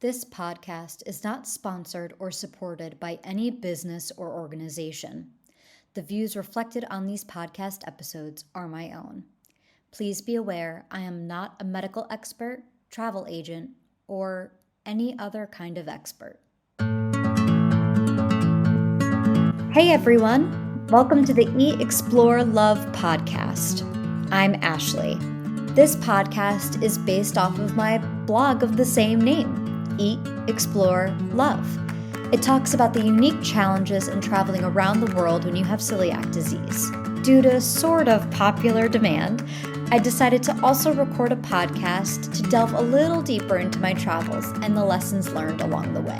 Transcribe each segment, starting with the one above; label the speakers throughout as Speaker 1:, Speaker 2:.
Speaker 1: This podcast is not sponsored or supported by any business or organization. The views reflected on these podcast episodes are my own. Please be aware I am not a medical expert, travel agent, or any other kind of expert. Hey everyone, welcome to the Eat, Explore, Love podcast. I'm Ashley. This podcast is based off of my blog of the same name, Eat, Explore, Love. It talks about the unique challenges in traveling around the world when you have celiac disease. Due to sort of popular demand, I decided to also record a podcast to delve a little deeper into my travels and the lessons learned along the way.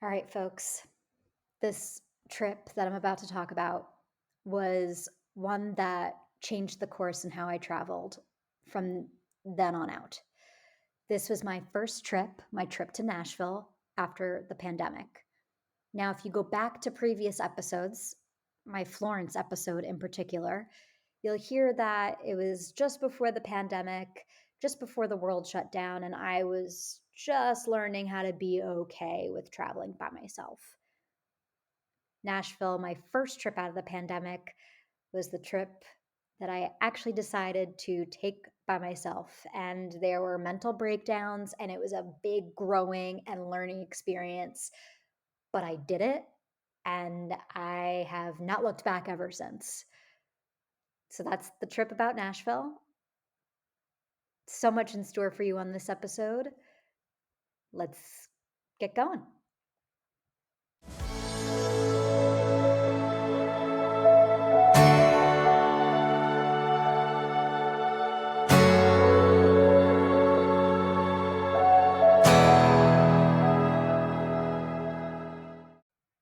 Speaker 1: All right, folks, this trip that I'm about to talk about was one that changed the course in how I traveled from then on out. This was my first trip, my trip to Nashville after the pandemic. Now, if you go back to previous episodes, my Florence episode in particular, you'll hear that it was just before the pandemic, just before the world shut down, and I was just learning how to be okay with traveling by myself. Nashville, my first trip out of the pandemic, was the trip that I actually decided to take by myself. And there were mental breakdowns, and it was a big growing and learning experience. But I did it, and I have not looked back ever since. So that's the trip about Nashville. So much in store for you on this episode. Let's get going.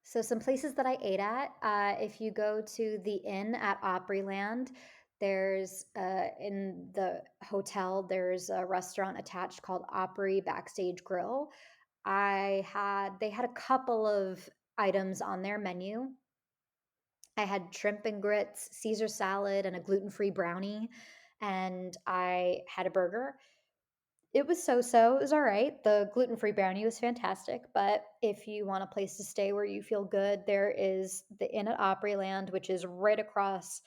Speaker 1: So some places that I ate at, if you go to the inn at Opryland, there's in the hotel, there's a restaurant attached called Opry Backstage Grill. They had a couple of items on their menu. I had shrimp and grits, Caesar salad, and a gluten-free brownie, and I had a burger. It was so-so. It was all right. The gluten-free brownie was fantastic, but if you want a place to stay where you feel good, there is the Inn at Opryland, which is right across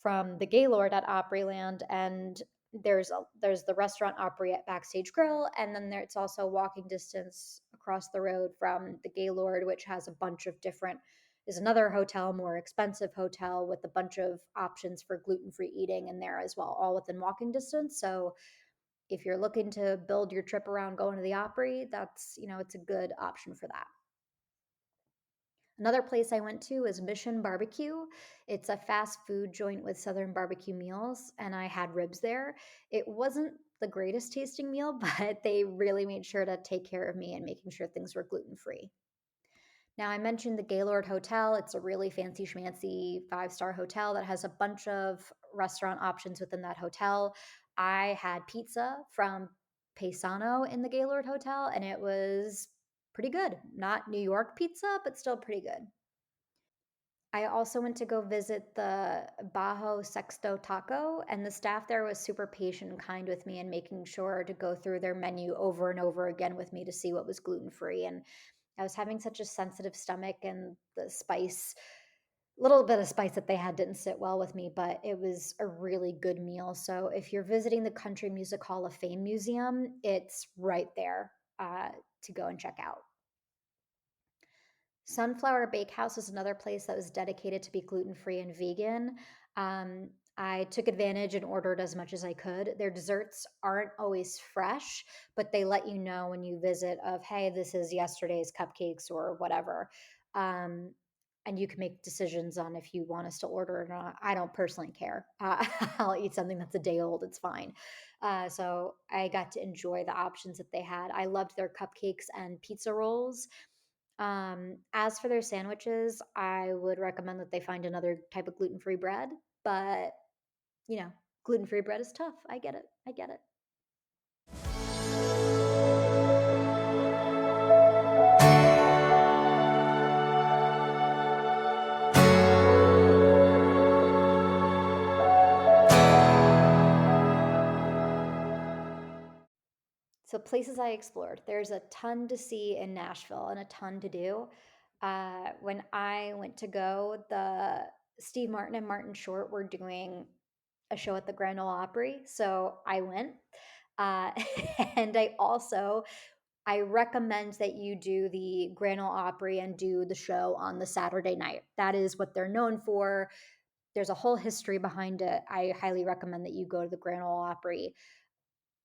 Speaker 1: from the Gaylord at Opryland, and there's the restaurant Opry at Backstage Grill, and then it's also walking distance across the road from the Gaylord, which has a bunch of different is another hotel, more expensive hotel with a bunch of options for gluten-free eating in there as well, all within walking distance. So if you're looking to build your trip around going to the Opry, that's, it's a good option for that. Another place I went to is Mission Barbecue. It's a fast food joint with Southern barbecue meals, and I had ribs there. It wasn't the greatest tasting meal, but they really made sure to take care of me and making sure things were gluten-free. Now, I mentioned the Gaylord Hotel. It's a really fancy schmancy 5-star hotel that has a bunch of restaurant options within that hotel. I had pizza from Paisano in the Gaylord Hotel, and it was pretty good. Not New York pizza, but still pretty good. I also went to go visit the Bajo Sexto Taco, and the staff there was super patient and kind with me and making sure to go through their menu over and over again with me to see what was gluten-free. And I was having such a sensitive stomach, and the spice, little bit of spice that they had didn't sit well with me, but it was a really good meal. So if you're visiting the Country Music Hall of Fame Museum, it's right there to go and check out. Sunflower Bakehouse is another place that was dedicated to be gluten-free and vegan. I took advantage and ordered as much as I could. Their desserts aren't always fresh, but they let you know when you visit of, hey, this is yesterday's cupcakes or whatever. Um, and you can make decisions on if you want us to order it or not. I don't personally care. I'll eat something that's a day old. It's fine. So I got to enjoy the options that they had. I loved their cupcakes and pizza rolls. As for their sandwiches, I would recommend that they find another type of gluten-free bread, but, you know, gluten-free bread is tough. I get it. I get it. So places I explored, there's a ton to see in Nashville and a ton to do. When I went to go, the Steve Martin and Martin Short were doing a show at the Grand Ole Opry, so I went. Uh, and I recommend that you do the Grand Ole Opry and do the show on the Saturday night. That is what they're known for. There's a whole history behind it. I highly recommend that you go to the Grand Ole Opry.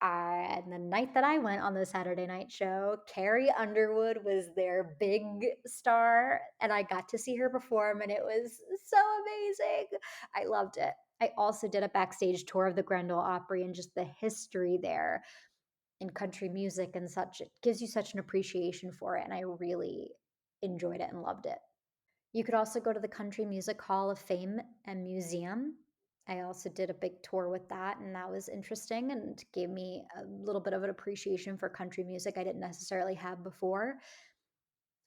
Speaker 1: And the night that I went on the Saturday night show, Carrie Underwood was their big star, and I got to see her perform, and it was so amazing. I loved it. I also did a backstage tour of the Grand Ole Opry and just the history there in country music and such. It gives you such an appreciation for it, and I really enjoyed it and loved it. You could also go to the Country Music Hall of Fame and Museum. I also did a big tour with that, and that was interesting and gave me a little bit of an appreciation for country music I didn't necessarily have before.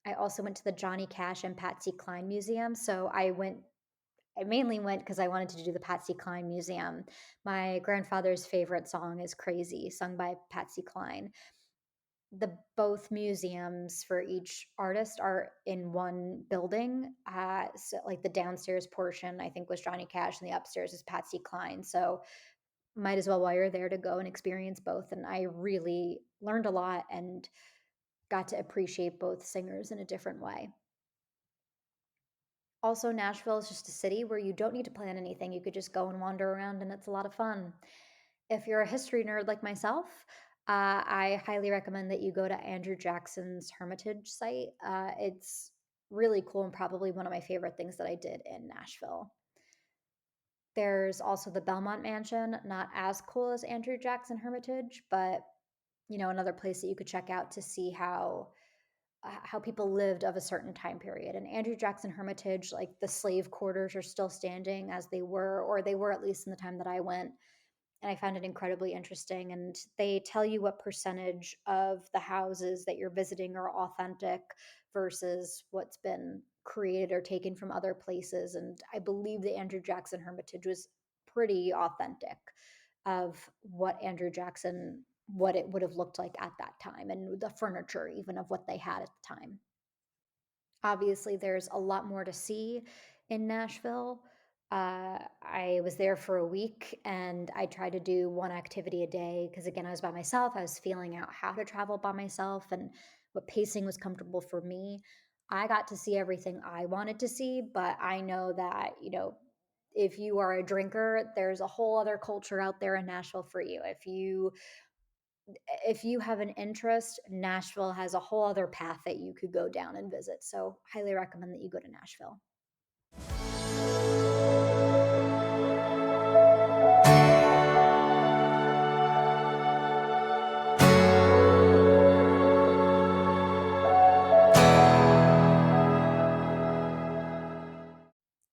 Speaker 1: I also went to the Johnny Cash and Patsy Cline Museum. I mainly went because I wanted to do the Patsy Cline Museum. My grandfather's favorite song is Crazy, sung by Patsy Cline. The both museums for each artist are in one building. So like the downstairs portion, I think, was Johnny Cash, and the upstairs is Patsy Cline. So might as well while you're there to go and experience both. And I really learned a lot and got to appreciate both singers in a different way. Also, Nashville is just a city where you don't need to plan anything. You could just go and wander around, and it's a lot of fun. If you're a history nerd like myself, I highly recommend that you go to Andrew Jackson's Hermitage site. It's really cool and probably one of my favorite things that I did in Nashville. There's also the Belmont Mansion, not as cool as Andrew Jackson Hermitage, but another place that you could check out to see how people lived of a certain time period. And Andrew Jackson Hermitage, like the slave quarters are still standing as they were, or they were at least in the time that I went. And I found it incredibly interesting. And they tell you what percentage of the houses that you're visiting are authentic versus what's been created or taken from other places. And I believe the Andrew Jackson Hermitage was pretty authentic of what it would have looked like at that time, and the furniture, even of what they had at the time. Obviously, there's a lot more to see in Nashville. I was there for a week and I tried to do one activity a day because, again, I was by myself. I was feeling out how to travel by myself and what pacing was comfortable for me. I got to see everything I wanted to see, but I know that, if you are a drinker, there's a whole other culture out there in Nashville for you. If you have an interest, Nashville has a whole other path that you could go down and visit. So, highly recommend that you go to Nashville.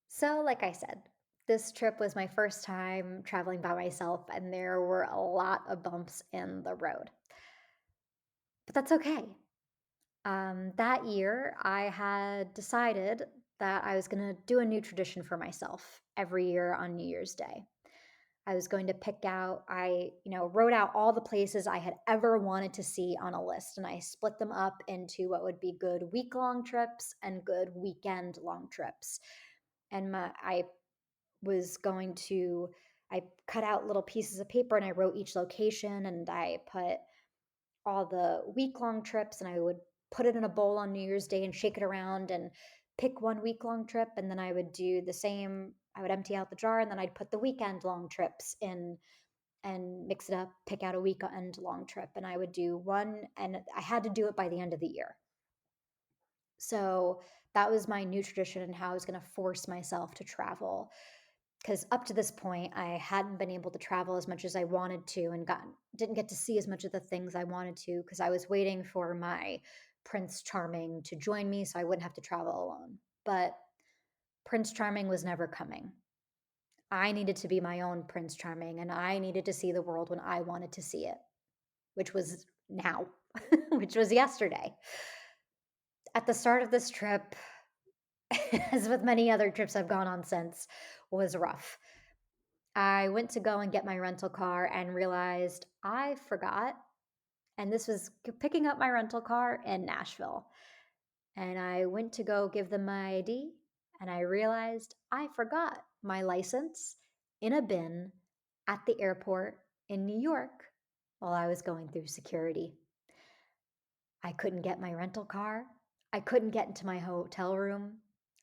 Speaker 1: So, like I said, this trip was my first time traveling by myself, and there were a lot of bumps in the road. But that's okay. That year, I had decided that I was going to do a new tradition for myself every year on New Year's Day. I was going to wrote out all the places I had ever wanted to see on a list, and I split them up into what would be good week-long trips and good weekend-long trips. And was going to, I cut out little pieces of paper and I wrote each location, and I put all the week-long trips, and I would put it in a bowl on New Year's Day and shake it around and pick one week-long trip, and then I would do the same. I would empty out the jar, and then I'd put the weekend-long trips in and mix it up, pick out a weekend-long trip, and I would do one, and I had to do it by the end of the year. So that was my new tradition and how I was going to force myself to travel, because up to this point I hadn't been able to travel as much as I wanted to, and didn't get to see as much of the things I wanted to because I was waiting for my Prince Charming to join me so I wouldn't have to travel alone. But Prince Charming was never coming. I needed to be my own Prince Charming, and I needed to see the world when I wanted to see it, which was now, which was yesterday. At the start of this trip, as with many other trips I've gone on since, was rough. I went to go and get my rental car and realized I forgot. And this was picking up my rental car in Nashville. And I went to go give them my ID, and I realized I forgot my license in a bin at the airport in New York while I was going through security. I couldn't get my rental car. I couldn't get into my hotel room.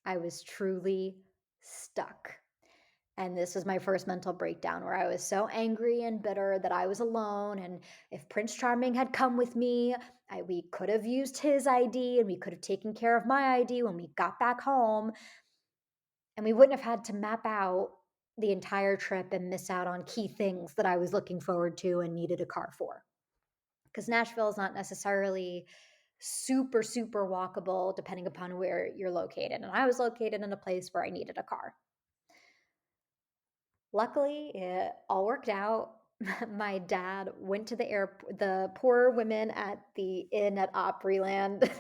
Speaker 1: I was truly stuck. And this was my first mental breakdown where I was so angry and bitter that I was alone. And if Prince Charming had come with me, we could have used his ID and we could have taken care of my ID when we got back home. And we wouldn't have had to map out the entire trip and miss out on key things that I was looking forward to and needed a car for. Because Nashville is not necessarily super, super walkable depending upon where you're located. And I was located in a place where I needed a car. Luckily, it all worked out. My dad went to the poor women at the inn at Opryland.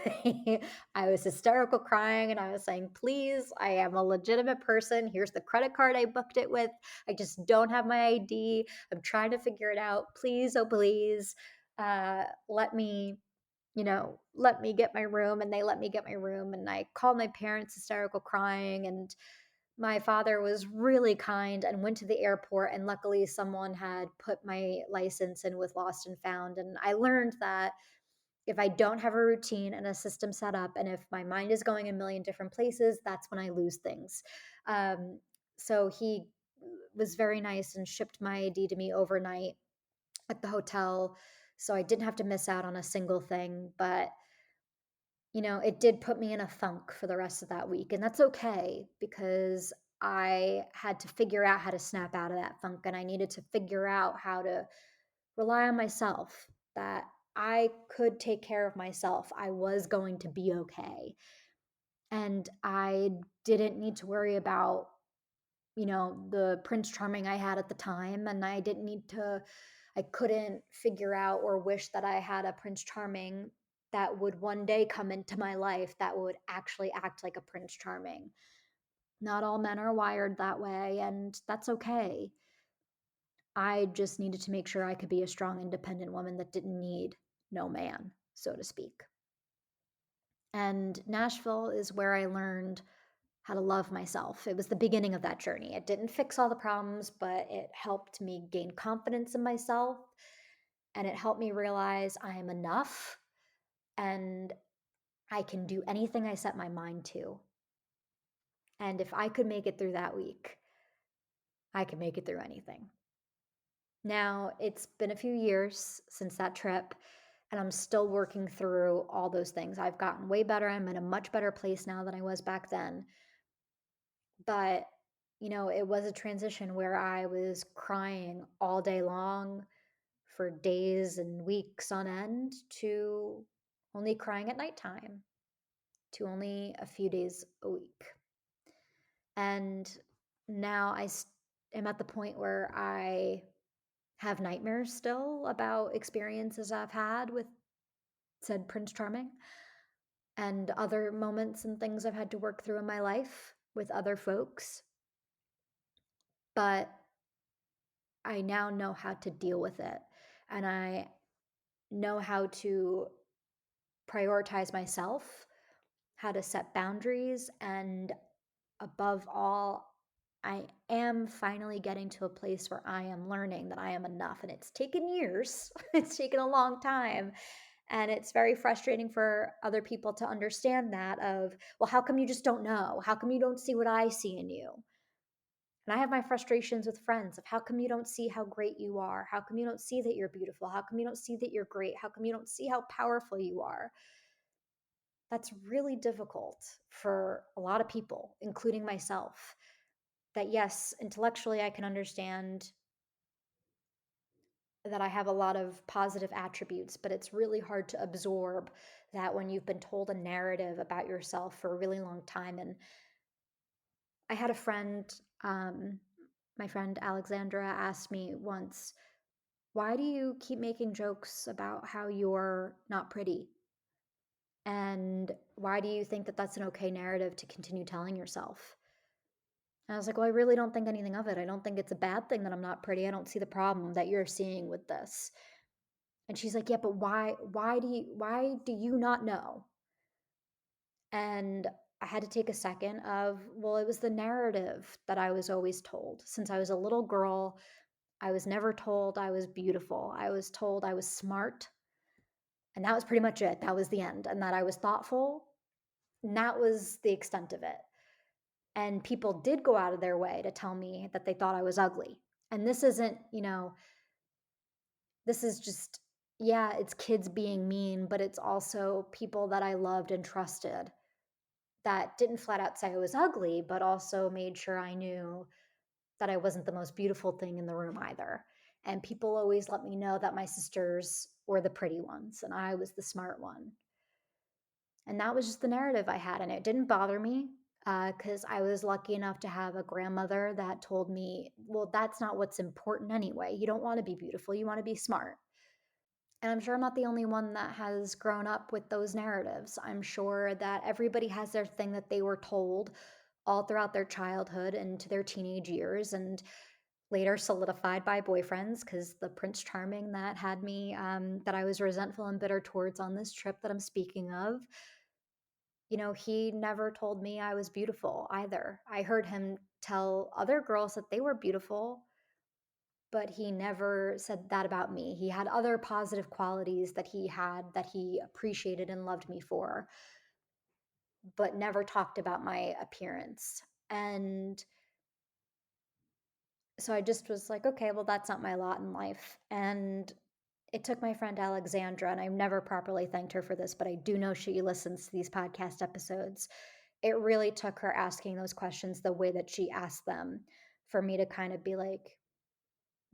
Speaker 1: I was hysterical crying and I was saying, please, I am a legitimate person. Here's the credit card I booked it with. I just don't have my ID. I'm trying to figure it out. Please, oh, please, let me get my room. And they let me get my room. And I called my parents hysterical crying, and my father was really kind and went to the airport, and luckily someone had put my license in with lost and found. And I learned that if I don't have a routine and a system set up, and if my mind is going a million different places, that's when I lose things. So he was very nice and shipped my ID to me overnight at the hotel, so I didn't have to miss out on a single thing. But it did put me in a funk for the rest of that week. And that's okay, because I had to figure out how to snap out of that funk, and I needed to figure out how to rely on myself, that I could take care of myself. I was going to be okay. And I didn't need to worry about the Prince Charming I had at the time. And I couldn't figure out or wish that I had a Prince Charming that would one day come into my life that would actually act like a Prince Charming. Not all men are wired that way, and that's okay. I just needed to make sure I could be a strong, independent woman that didn't need no man, so to speak. And Nashville is where I learned how to love myself. It was the beginning of that journey. It didn't fix all the problems, but it helped me gain confidence in myself. And it helped me realize I am enough and I can do anything I set my mind to. And if I could make it through that week, I can make it through anything. Now, it's been a few years since that trip, and I'm still working through all those things. I've gotten way better. I'm in a much better place now than I was back then. But, it was a transition where I was crying all day long for days and weeks on end, to only crying at nighttime, to only a few days a week. And now am at the point where I have nightmares still about experiences I've had with said Prince Charming, and other moments and things I've had to work through in my life with other folks. But I now know how to deal with it, and I know how to prioritize myself, how to set boundaries, and above all, I am finally getting to a place where I am learning that I am enough. And it's taken years, it's taken a long time. And it's very frustrating for other people to understand that, of, well, how come you just don't know? How come you don't see what I see in you? And I have my frustrations with friends of, how come you don't see how great you are? How come you don't see that you're beautiful? How come you don't see that you're great? How come you don't see how powerful you are? That's really difficult for a lot of people, including myself. That yes, intellectually I can understand that I have a lot of positive attributes, but it's really hard to absorb that when you've been told a narrative about yourself for a really long time. And I had a friend, um, my friend Alexandra asked me once, why do you keep making jokes about how you're not pretty? And why do you think that that's an okay narrative to continue telling yourself? And I was like, well, I really don't think anything of it. I don't think it's a bad thing that I'm not pretty. I don't see the problem that you're seeing with this. And she's like, yeah, but why do you not know? And I had to take a second of, well, it was the narrative that I was always told. Since I was a little girl, I was never told I was beautiful. I was told I was smart. And that was pretty much it. That was the end. And that I was thoughtful. And that was the extent of it. And people did go out of their way to tell me that they thought I was ugly. And this isn't, this is just, yeah, it's kids being mean, but it's also people that I loved and trusted that didn't flat out say I was ugly, but also made sure I knew that I wasn't the most beautiful thing in the room either. And people always let me know that my sisters were the pretty ones and I was the smart one. And that was just the narrative I had. And it didn't bother me because I was lucky enough to have a grandmother that told me, well, that's not what's important anyway. You don't want to be beautiful, you want to be smart. And I'm sure I'm not the only one that has grown up with those narratives. I'm sure that everybody has their thing that they were told all throughout their childhood and to their teenage years and later solidified by boyfriends because the Prince Charming that had me, that I was resentful and bitter towards on this trip that I'm speaking of, he never told me I was beautiful either. I heard him tell other girls that they were beautiful, but he never said that about me. He had other positive qualities that he had that he appreciated and loved me for, but never talked about my appearance. And so I just was like, okay, well, that's not my lot in life. And it took my friend Alexandra, and I've never properly thanked her for this, but I do know she listens to these podcast episodes. It really took her asking those questions the way that she asked them for me to kind of be like,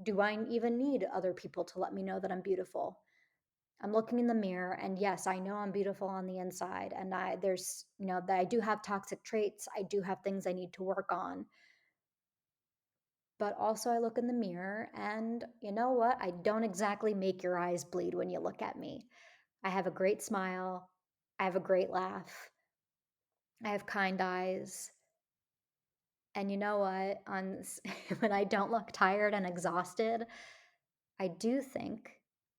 Speaker 1: do I even need other people to let me know that I'm beautiful? I'm looking in the mirror and yes, I know I'm beautiful on the inside and that I do have toxic traits. I do have things I need to work on. But also I look in the mirror and you know what? I don't exactly make your eyes bleed when you look at me. I have a great smile. I have a great laugh. I have kind eyes. And you know what? When I don't look tired and exhausted, I do think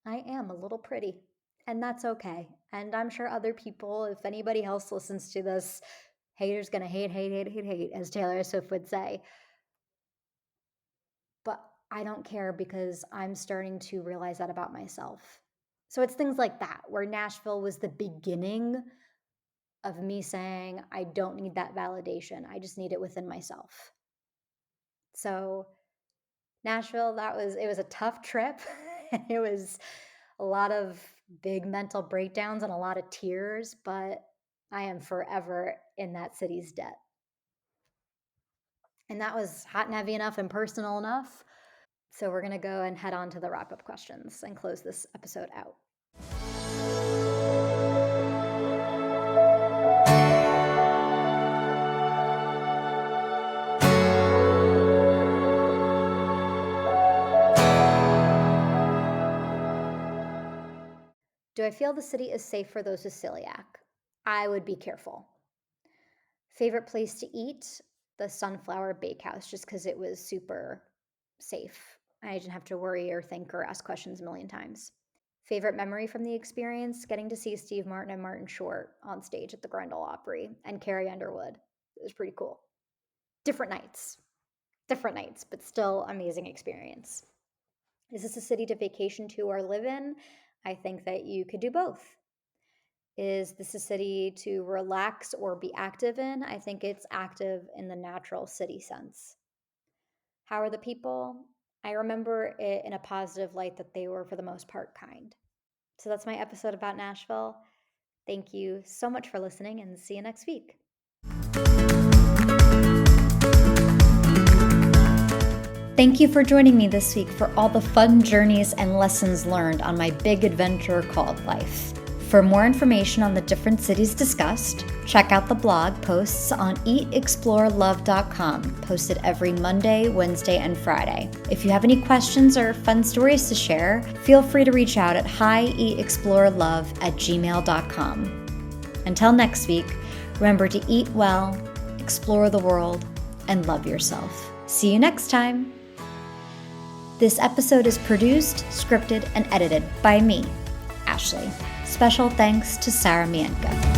Speaker 1: I am a little pretty. And that's okay. And I'm sure other people, if anybody else listens to this, haters gonna hate, hate, hate, hate, hate, as Taylor Swift would say. But I don't care because I'm starting to realize that about myself. So it's things like that, where Nashville was the beginning of me saying, I don't need that validation. I just need it within myself. So Nashville, it was a tough trip. It was a lot of big mental breakdowns and a lot of tears, but I am forever in that city's debt. And that was hot and heavy enough and personal enough. So we're going to go and head on to the wrap up questions and close this episode out. Do I feel the city is safe for those with celiac? I would be careful. Favorite place to eat? The Sunflower Bakehouse, just because it was super safe. I didn't have to worry or think or ask questions a million times. Favorite memory from the experience? Getting to see Steve Martin and Martin Short on stage at the Grand Ole Opry and Carrie Underwood. It was pretty cool. Different nights, but still amazing experience. Is this a city to vacation to or live in? I think that you could do both. Is this a city to relax or be active in? I think it's active in the natural city sense. How are the people? I remember it in a positive light that they were, for the most part, kind. So that's my episode about Nashville. Thank you so much for listening and see you next week. Thank you for joining me this week for all the fun journeys and lessons learned on my big adventure called life. For more information on the different cities discussed, check out the blog posts on hieatexplorelove.com, posted every Monday, Wednesday, and Friday. If you have any questions or fun stories to share, feel free to reach out at hieatexplorelove@gmail.com. Until next week, remember to eat well, explore the world, and love yourself. See you next time. This episode is produced, scripted, and edited by me, Ashley. Special thanks to Sarah Mientka.